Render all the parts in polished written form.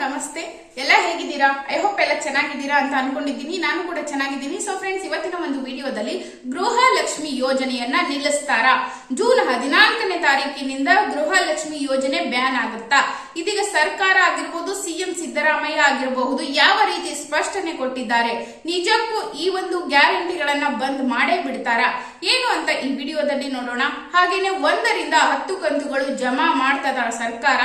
ನಮಸ್ತೆ. ಎಲ್ಲ ಹೇಗಿದ್ದೀರಾ? ಐ ಹೋಪ್ ಎಲ್ಲ ಚೆನ್ನಾಗಿದ್ದೀರಾ ಅಂತ ಅನ್ಕೊಂಡಿದ್ದೀನಿ. ನಾನು ಕೂಡ ಚೆನ್ನಾಗಿದ್ದೀನಿ. ಸೊ ಫ್ರೆಂಡ್ಸ್, ಇವತ್ತಿನ ಒಂದು ವಿಡಿಯೋದಲ್ಲಿ ಗೃಹಲಕ್ಷ್ಮಿ ಯೋಜನೆಯನ್ನ ನಿಲ್ಲಿಸ್ತಾರಾ? ಜೂನ್ 14ನೇ ತಾರೀಕಿನಿಂದ ಗೃಹಲಕ್ಷ್ಮಿ ಯೋಜನೆ ಬ್ಯಾನ್ ಆಗುತ್ತಾ? ಇದೀಗ ಸರ್ಕಾರ ಆಗಿರ್ಬೋದು, ಸಿಎಂ ಸಿದ್ದರಾಮಯ್ಯ ಆಗಿರಬಹುದು, ಯಾವ ರೀತಿ ಸ್ಪಷ್ಟನೆ ಕೊಟ್ಟಿದ್ದಾರೆ? ನಿಜಕ್ಕೂ ಈ ಒಂದು ಗ್ಯಾರಂಟಿಗಳನ್ನ ಬಂದ್ ಮಾಡೇ ಬಿಡ್ತಾರಾ ಏನು ಅಂತ ಈ ವಿಡಿಯೋದಲ್ಲಿ ನೋಡೋಣ. ಹಾಗೇನೆ 1 ರಿಂದ 10 ಕಂತುಗಳು ಜಮಾ ಮಾಡ್ತದ ಸರ್ಕಾರ?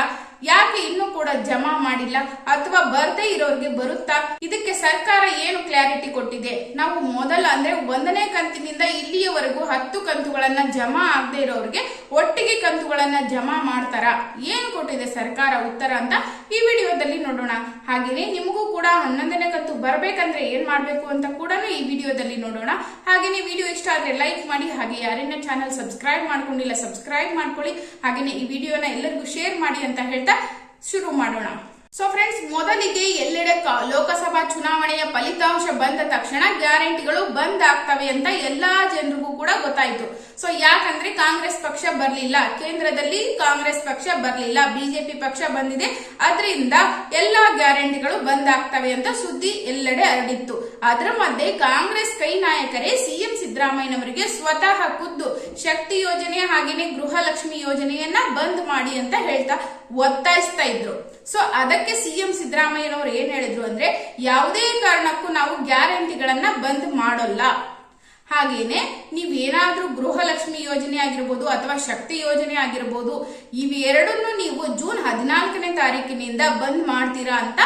ಯಾಕೆ ಇನ್ನೂ ಕೂಡ ಜಮಾ ಮಾಡಿಲ್ಲ ಅಥವಾ ಬರ್ದೇ ಇರೋರಿಗೆ ಬರುತ್ತಾ? ಇದಕ್ಕೆ ಸರ್ಕಾರ ಏನು ಕ್ಲಾರಿಟಿ ಕೊಟ್ಟಿದೆ? ನಾವು ಮೊದಲ ಅಂದ್ರೆ 1ನೇ ಕಂತಿನಿಂದ ಇಲ್ಲಿಯವರೆಗೂ 10 ಕಂತುಗಳನ್ನ ಜಮಾ ಆಗದೆ ಇರೋರಿಗೆ ಒಟ್ಟಿಗೆ ಕಂತುಗಳನ್ನ ಜಮಾ ಮಾಡ್ತಾರ? ಏನ್ ಕೊಟ್ಟಿದೆ ಸರ್ಕಾರ ಉತ್ತರ ಅಂತ ಈ ವಿಡಿಯೋದಲ್ಲಿ ನೋಡೋಣ. ಹಾಗೇನೆ ನಿಮಗೂ ಕೂಡ 11ನೇ ಕಂತು ಬರ್ಬೇಕಂದ್ರೆ ಏನ್ ಮಾಡ್ಬೇಕು ಅಂತ ಕೂಡ ಈ ವಿಡಿಯೋದಲ್ಲಿ ನೋಡೋಣ. ಹಾಗೇನೆ ವಿಡಿಯೋ ಇಷ್ಟ ಆದ್ರೆ ಲೈಕ್ ಮಾಡಿ, ಹಾಗೆ ಯಾರನ್ನ ಚಾನಲ್ ಸಬ್ಸ್ಕ್ರೈಬ್ ಮಾಡ್ಕೊಂಡಿಲ್ಲ ಸಬ್ಸ್ಕ್ರೈಬ್ ಮಾಡ್ಕೊಳ್ಳಿ. ಹಾಗೇನೆ ಈ ವಿಡಿಯೋನ ಎಲ್ಲರಿಗೂ ಶೇರ್ ಮಾಡಿ ಅಂತ ಹೇಳ್ತಾ ಶುರು ಮಾಡೋಣ. ಸೊ ಫ್ರೆಂಡ್ಸ್, ಮೊದಲಿಗೆ ಎಲ್ಲೆಡೆ ಲೋಕಸಭಾ ಚುನಾವಣೆಯ ಫಲಿತಾಂಶ ಬಂದ ತಕ್ಷಣ ಗ್ಯಾರಂಟಿಗಳು ಬಂದ್ ಆಗ್ತವೆ ಅಂತ ಎಲ್ಲಾ ಜನರಿಗೂ ಕೂಡ ಗೊತ್ತಾಯ್ತು. ಸೊ ಯಾಕಂದ್ರೆ ಕಾಂಗ್ರೆಸ್ ಪಕ್ಷ ಬರ್ಲಿಲ್ಲ, ಕೇಂದ್ರದಲ್ಲಿ ಕಾಂಗ್ರೆಸ್ ಪಕ್ಷ ಬರ್ಲಿಲ್ಲ, ಬಿಜೆಪಿ ಪಕ್ಷ ಬಂದಿದೆ, ಅದರಿಂದ ಎಲ್ಲಾ ಗ್ಯಾರಂಟಿಗಳು ಬಂದ್ ಆಗ್ತವೆ ಅಂತ ಸುದ್ದಿ ಎಲ್ಲೆಡೆ ಹರಡಿತ್ತು. ಅದರ ಮಧ್ಯೆ ಕಾಂಗ್ರೆಸ್ ಕೈ ನಾಯಕರೇ ಸಿಎಂ ಸಿದ್ದರಾಮಯ್ಯನವರಿಗೆ ಸ್ವತಃ ಖುದ್ದು ಶಕ್ತಿ ಯೋಜನೆ ಹಾಗೇನೆ ಗೃಹಲಕ್ಷ್ಮಿ ಯೋಜನೆಯನ್ನ ಬಂದ್ ಮಾಡಿ ಅಂತ ಹೇಳ್ತಾ ಒತ್ತಾಯಿಸ್ತಾ ಇದ್ರು. ಸೊ ಅದಕ್ಕೆ ಸಿಎಂ ಸಿದ್ದರಾಮಯ್ಯನವರು ಏನ್ ಹೇಳಿದ್ರು ಅಂದ್ರೆ, ಯಾವುದೇ ಕಾರಣಕ್ಕೂ ನಾವು ಗ್ಯಾರಂಟಿಗಳನ್ನ ಬಂದ್ ಮಾಡೋಲ್ಲ. ಹಾಗೇನೆ ನೀವೇನಾದ್ರೂ ಗೃಹಲಕ್ಷ್ಮಿ ಯೋಜನೆ ಆಗಿರ್ಬೋದು ಅಥವಾ ಶಕ್ತಿ ಯೋಜನೆ ಆಗಿರ್ಬೋದು, ಇವೆರಡನ್ನು ನೀವು ಜೂನ್ 14ನೇ ತಾರೀಕಿನಿಂದ ಬಂದ್ ಮಾಡ್ತೀರಾ ಅಂತ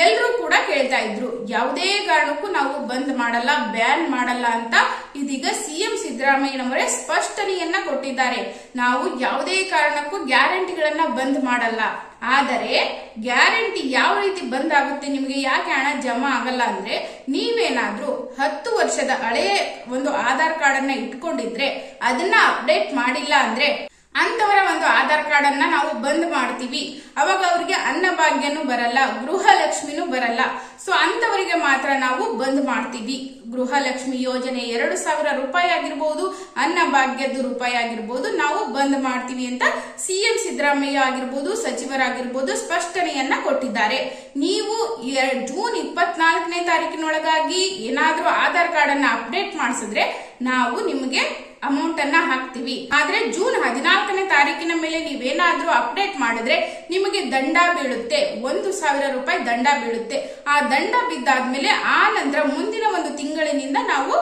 ಎಲ್ರೂ ಕೂಡ ಕೇಳ್ತಾ ಇದ್ರು. ಯಾವುದೇ ಕಾರಣಕ್ಕೂ ನಾವು ಬಂದ್ ಮಾಡಲ್ಲ, ಬ್ಯಾನ್ ಮಾಡಲ್ಲ ಅಂತ ಇದೀಗ ಸಿಎಂ ಸಿದ್ದರಾಮಯ್ಯನವರೇ ಸ್ಪಷ್ಟನೆಯನ್ನ ಕೊಟ್ಟಿದ್ದಾರೆ. ನಾವು ಯಾವುದೇ ಕಾರಣಕ್ಕೂ ಗ್ಯಾರಂಟಿಗಳನ್ನ ಬಂದ್ ಮಾಡಲ್ಲ. ಆದರೆ ಗ್ಯಾರಂಟಿ ಯಾವ ರೀತಿ ಬಂದ್ ಆಗುತ್ತೆ, ನಿಮಗೆ ಯಾಕೆ ಹಣ ಜಮಾ ಆಗಲ್ಲ ಅಂದ್ರೆ, ನೀವೇನಾದ್ರೂ 10 ವರ್ಷದ ಹಳೆಯ ಒಂದು ಆಧಾರ್ ಕಾರ್ಡ್ ಅನ್ನ ಇಟ್ಕೊಂಡಿದ್ರೆ ಅದನ್ನ ಅಪ್ಡೇಟ್ ಮಾಡಿಲ್ಲ ಅಂದ್ರೆ ಅಂತವರ ಒಂದು ಆಧಾರ್ ಕಾರ್ಡ್ ಅನ್ನ ನಾವು ಬಂದ್ ಮಾಡ್ತೀವಿ. ಅವಾಗ ಅವ್ರಿಗೆ ಅನ್ನಭಾಗ್ಯನೂ ಬರಲ್ಲ, ಗೃಹಲಕ್ಷ್ಮಿನೂ ಬರಲ್ಲ. ಸೊ ಅಂತವರಿಗೆ ಮಾತ್ರ ನಾವು ಬಂದ್ ಮಾಡ್ತೀವಿ. ಗೃಹಲಕ್ಷ್ಮಿ ಯೋಜನೆ 2,000 ರೂಪಾಯಿ ಆಗಿರ್ಬೋದು, ಅನ್ನಭಾಗ್ಯದ ರೂಪಾಯಿ ಆಗಿರ್ಬೋದು, ನಾವು ಬಂದ್ ಮಾಡ್ತೀವಿ ಅಂತ ಸಿಎಂ ಸಿದ್ದರಾಮಯ್ಯ ಆಗಿರ್ಬೋದು, ಸಚಿವರಾಗಿರ್ಬೋದು ಸ್ಪಷ್ಟನೆಯನ್ನ ಕೊಟ್ಟಿದ್ದಾರೆ. ನೀವು ಜೂನ್ 24ನೇ ತಾರೀಕಿನೊಳಗಾಗಿ ಏನಾದ್ರೂ ಆಧಾರ್ ಕಾರ್ಡ್ ಅನ್ನ ಅಪ್ಡೇಟ್ ಮಾಡಿಸಿದ್ರೆ ನಾವು ನಿಮಗೆ ಅಮೌಂಟ್ ಅನ್ನ ಹಾಕ್ತಿವಿ. ಆದ್ರೆ ಜೂನ್ 14ನೇ ತಾರೀಕಿನ ಮೇಲೆ ನೀವೇನಾದ್ರೂ ಅಪ್ಡೇಟ್ ಮಾಡಿದ್ರೆ ನಿಮಗೆ ದಂಡ ಬೀಳುತ್ತೆ, 1,000 ರೂಪಾಯಿ ದಂಡ ಬೀಳುತ್ತೆ. ಆ ದಂಡ ಬಿದ್ದಾದ್ಮೇಲೆ ಆ ನಂತರ ಮುಂದಿನ ಒಂದು ತಿಂಗಳಿನಿಂದ ನಾವು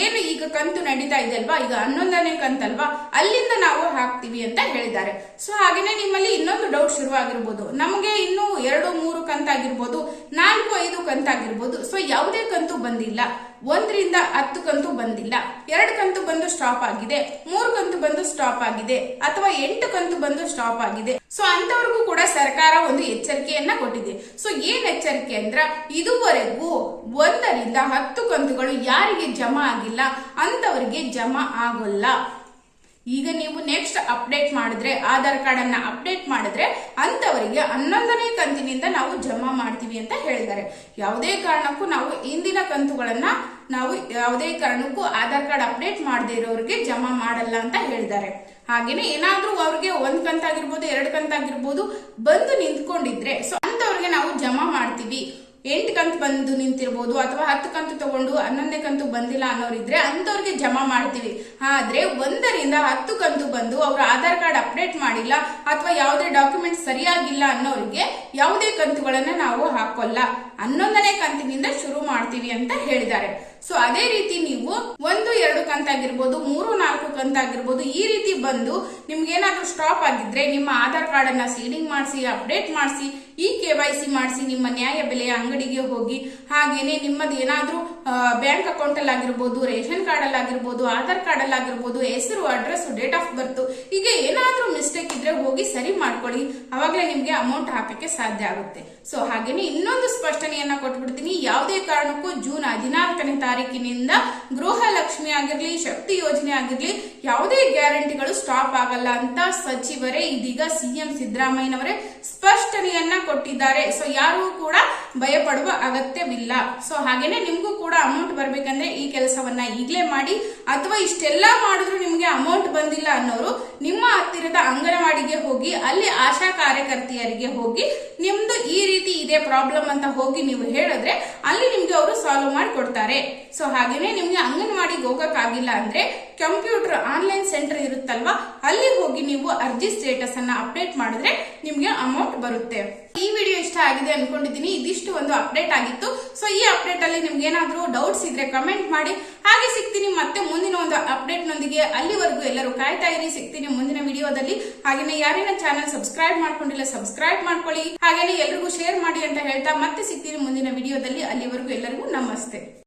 ಏನು ಈಗ ಕಂತು ನಡೀತಾ ಇದೆ ಅಲ್ವಾ, ಈಗ 11ನೇ ಕಂತಲ್ವಾ, ಅಲ್ಲಿಂದ ನಾವು ಹಾಕ್ತಿವಿ ಅಂತ ಹೇಳಿದ್ದಾರೆ. ಸೊ ಹಾಗೇನೆ ನಿಮ್ಮಲ್ಲಿ ಇನ್ನೊಂದು ಡೌಟ್ ಶುರುವಾಗಿರ್ಬೋದು, ನಮಗೆ ಇನ್ನು 2-3 ಕಂತಾಗಿರ್ಬೋದು, 4-5 ಕಂತಾಗಿರ್ಬೋದು. ಸೊ ಯಾವುದೇ ಕಂತು ಬಂದಿಲ್ಲ, 1 ರಿಂದ 10 ಕಂತು ಬಂದಿಲ್ಲ, 2 ಕಂತು ಬಂದು ಸ್ಟಾಪ್ ಆಗಿದೆ, 3 ಕಂತು ಬಂದು ಸ್ಟಾಪ್ ಆಗಿದೆ, ಅಥವಾ 8 ಕಂತು ಬಂದು ಸ್ಟಾಪ್ ಆಗಿದೆ. ಸೊ ಅಂತವರಿಗೂ ಕೂಡ ಸರ್ಕಾರ ಒಂದು ಎಚ್ಚರಿಕೆಯನ್ನ ಕೊಟ್ಟಿದೆ. ಸೊ ಏನ್ ಎಚ್ಚರಿಕೆ ಅಂದ್ರ, ಇದುವರೆಗೂ 1 ರಿಂದ 10 ಕಂತುಗಳು ಯಾರಿಗೆ ಜಮಾ ಆಗಿಲ್ಲ ಅಂತವರಿಗೆ ಜಮಾ ಆಗೋಲ್ಲ. ಈಗ ನೀವು ನೆಕ್ಸ್ಟ್ ಅಪ್ಡೇಟ್ ಮಾಡಿದ್ರೆ, ಆಧಾರ್ ಕಾರ್ಡ್ ಅನ್ನ ಅಪ್ಡೇಟ್ ಮಾಡಿದ್ರೆ ಅಂತವರಿಗೆ 11ನೇ ಕಂತಿನಿಂದ ನಾವು ಜಮಾ ಮಾಡ್ತೀವಿ ಅಂತ ಹೇಳಿದ್ದಾರೆ. ಯಾವುದೇ ಕಾರಣಕ್ಕೂ ನಾವು ಇಂದಿನ ಕಂತುಗಳನ್ನ ನಾವು ಯಾವುದೇ ಕಾರಣಕ್ಕೂ ಆಧಾರ್ ಕಾರ್ಡ್ ಅಪ್ಡೇಟ್ ಮಾಡದೇ ಇರೋರಿಗೆ ಜಮಾ ಮಾಡಲ್ಲ ಅಂತ ಹೇಳಿದ್ದಾರೆ. ಹಾಗೇನೆ ಏನಾದ್ರೂ ಅವ್ರಿಗೆ 1 ಕಂತಾಗಿರ್ಬೋದು, 2 ಕಂತಾಗಿರ್ಬೋದು ಬಂದು ನಿಂತ್ಕೊಂಡಿದ್ರೆ ಸೊ ಅಂತವ್ರಿಗೆ ನಾವು ಜಮಾ ಮಾಡ್ತೀವಿ. 8 ಕಂತು ಬಂದು ನಿಂತಿರ್ಬೋದು ಅಥವಾ 10 ಕಂತು ತಗೊಂಡು 11ನೇ ಕಂತು ಬಂದಿಲ್ಲ ಅನ್ನೋರಿದ್ರೆ ಅಂತವ್ರಿಗೆ ಜಮಾ ಮಾಡ್ತೀವಿ. ಆದ್ರೆ 1 ರಿಂದ 10 ಕಂತು ಬಂದು ಅವ್ರ ಆಧಾರ್ ಕಾರ್ಡ್ ಅಪ್ಡೇಟ್ ಮಾಡಿಲ್ಲ ಅಥವಾ ಯಾವುದೇ ಡಾಕ್ಯುಮೆಂಟ್ ಸರಿಯಾಗಿಲ್ಲ ಅನ್ನೋರಿಗೆ ಯಾವುದೇ ಕಂತುಗಳನ್ನ ನಾವು ಹಾಕೋಲ್ಲ, 11ನೇ ಕಂತಿನಿಂದ ಶುರು ಮಾಡ್ತೀವಿ ಅಂತ ಹೇಳಿದ್ದಾರೆ. ಸೊ ಅದೇ ರೀತಿ ನೀವು 1-2 ಕಂತಾಗಿರ್ಬೋದು, 3-4 ಕಂತಾಗಿರ್ಬೋದು, ಈ ರೀತಿ ಬಂದು ನಿಮ್ಗೆ ಏನಾದ್ರೂ ಸ್ಟಾಪ್ ಆಗಿದ್ರೆ ನಿಮ್ಮ ಆಧಾರ್ ಕಾರ್ಡ್ ಅನ್ನ ಸೀಡಿಂಗ್ ಮಾಡಿಸಿ, ಅಪ್ಡೇಟ್ ಮಾಡಿಸಿ, KYC ಮಾಡಿಸಿ, ನಿಮ್ಮ ನ್ಯಾಯ ಬೆಲೆಯ ಅಂಗಡಿಗೆ ಹೋಗಿ, ಹಾಗೇನೆ ನಿಮ್ಮದು ಏನಾದ್ರೂ ಬ್ಯಾಂಕ್ ಅಕೌಂಟ್ ಅಲ್ಲಿ ಆಗಿರ್ಬೋದು, ರೇಷನ್ ಕಾರ್ಡ್ ಅಲ್ಲಿ ಆಗಿರ್ಬೋದು, ಆಧಾರ್ ಕಾರ್ಡ್ ಅಲ್ಲಿ ಆಗಿರ್ಬೋದು, ಹೆಸರು, ಅಡ್ರೆಸ್, ಡೇಟ್ ಆಫ್ ಬರ್ತ್, ಈಗ ಏನಾದ್ರೂ ಮಿಸ್ಟೇಕ್ ಇದ್ರೆ ಹೋಗಿ ಸರಿ ಮಾಡ್ಕೊಳ್ಳಿ. ಅವಾಗಲೇ ನಿಮ್ಗೆ ಅಮೌಂಟ್ ಹಾಕಕ್ಕೆ ಸಾಧ್ಯ ಆಗುತ್ತೆ. ಸೊ ಹಾಗೇನೆ ಇನ್ನೊಂದು ಸ್ಪಷ್ಟನೆಯನ್ನ ಕೊಟ್ಬಿಡ್ತೀನಿ, ಯಾವುದೇ ಕಾರಣಕ್ಕೂ ಜೂನ್ 14ನೇ ತಾರೀಕಿನಿಂದ ಗೃಹಲಕ್ಷ್ಮಿ ಆಗಿರ್ಲಿ, ಶಕ್ತಿ ಯೋಜನೆ ಆಗಿರ್ಲಿ, ಯಾವುದೇ ಗ್ಯಾರಂಟಿಗಳು ಸ್ಟಾಪ್ ಆಗಲ್ಲ ಅಂತ ಸಚಿವರೇ ಇದೀಗ ಸಿಎಂ ಸಿದ್ದರಾಮಯ್ಯನವರೇ ಸ್ಪಷ್ಟನೆಯನ್ನ ಕೊಟ್ಟಿದ್ದಾರೆ. ಸೊ ಯಾರು ಕೂಡ ಭಯ ಪಡುವ ಅಗತ್ಯವಿಲ್ಲ. ಸೊ ಹಾಗೇನೆ ನಿಮ್ಗೂ ಕೂಡ ಅಮೌಂಟ್ ಬರ್ಬೇಕಂದ್ರೆ ಈ ಕೆಲಸವನ್ನ ಈಗಲೇ ಮಾಡಿ, ಅಥವಾ ಇಷ್ಟೆಲ್ಲಾ ಮಾಡಿದ್ರು ನಿಮ್ಗೆ ಅಮೌಂಟ್ ಬಂದಿಲ್ಲ ಅನ್ನೋರು ನಿಮ್ಮ ಹತ್ತಿರದ ಅಂಗನವಾಡಿಗೆ ಹೋಗಿ ಅಲ್ಲಿ ಆಶಾ ಕಾರ್ಯಕರ್ತೆಯರಿಗೆ ಹೋಗಿ ನಿಮ್ದು ಈ ರೀತಿ ಇದೇ ಪ್ರಾಬ್ಲಮ್ ಅಂತ ಹೋಗಿ ನೀವು ಹೇಳಿದ್ರೆ ಅಲ್ಲಿ ನಿಮ್ಗೆ ಅವರು ಸಾಲ್ವ್ ಮಾಡಿ ಕೊಡ್ತಾರೆ. ಸೊ ಹಾಗೇನೆ ನಿಮ್ಗೆ ಅಂಗನವಾಡಿಗೆ ಹೋಗಕ್ಕಾಗಿಲ್ಲ ಅಂದ್ರೆ ಕಂಪ್ಯೂಟರ್ ಆನ್ಲೈನ್ ಸೆಂಟರ್ ಇರುತ್ತಲ್ವಾ, ಅಲ್ಲಿ ಹೋಗಿ ನೀವು ಅರ್ಜಿ ಸ್ಟೇಟಸ್ ಅನ್ನ ಅಪ್ಡೇಟ್ ಮಾಡಿದ್ರೆ ನಿಮ್ಗೆ ಅಮೌಂಟ್ ಬರುತ್ತೆ. ಈ ವಿಡಿಯೋ ಇಷ್ಟ ಆಗಿದೆ ಅನ್ಕೊಂಡಿದ್ದೀನಿ. ಇದಿಷ್ಟು ಒಂದು ಅಪ್ಡೇಟ್ ಆಗಿತ್ತು. ಸೊ ಈ ಅಪ್ಡೇಟ್ ಅಲ್ಲಿ ನಿಮ್ಗೆ ಏನಾದ್ರೂ ಡೌಟ್ಸ್ ಇದ್ರೆ ಕಮೆಂಟ್ ಮಾಡಿ. ಹಾಗೆ ಸಿಗ್ತೀನಿ ಮತ್ತೆ ಮುಂದಿನ ಒಂದು ಅಪ್ಡೇಟ್ ನೊಂದಿಗೆ. ಅಲ್ಲಿವರೆಗೂ ಎಲ್ಲರೂ ಕಾಯ್ತಾ ಇರಿ, ಸಿಗ್ತೀನಿ ಮುಂದಿನ ವಿಡಿಯೋದಲ್ಲಿ. ಹಾಗೇನೆ ಯಾರೇನ ಚಾನಲ್ ಸಬ್ಸ್ಕ್ರೈಬ್ ಮಾಡ್ಕೊಂಡಿಲ್ಲ ಸಬ್ಸ್ಕ್ರೈಬ್ ಮಾಡ್ಕೊಳ್ಳಿ. ಹಾಗೇನೆ ಎಲ್ರಿಗೂ ಶೇರ್ ಮಾಡಿ ಅಂತ ಹೇಳ್ತಾ ಮತ್ತೆ ಸಿಗ್ತೀನಿ ಮುಂದಿನ ವಿಡಿಯೋದಲ್ಲಿ. ಅಲ್ಲಿವರೆಗೂ ಎಲ್ಲರಿಗೂ ನಮಸ್ತೆ.